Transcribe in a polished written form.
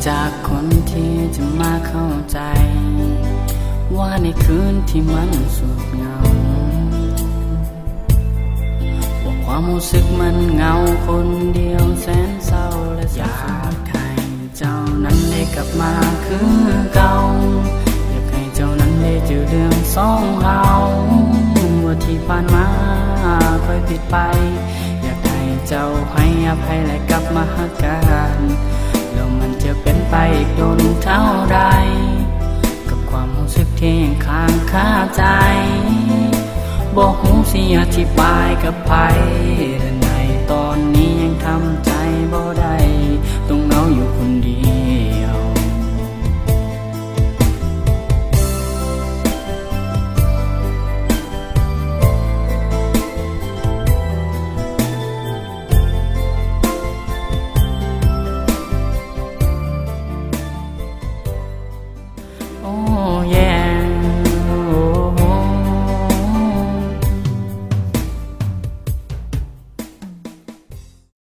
จากคนที่จะมาเข้าใจว่าในคืนที่มันสุดเหงาว่าความรู้สึกมันเหงาคนเดียวแสนเศร้าและอยากให้เจ้านั้นได้กลับมาคือเก่าอยากให้เจ้านั้นได้เจอเรื่องสองเราว่าที่ผ่านมาเคยผิดไปอยากให้เจ้าให้อภัยและกลับมาหากันแล้วมันจะเป็นไปอีกโดนเท่าใดกับความรู้สึกที่ยังค้างคาใจบอกหูสิอธิบายกับใครแต่ในตอนนี้ยังทำใจบ่ได้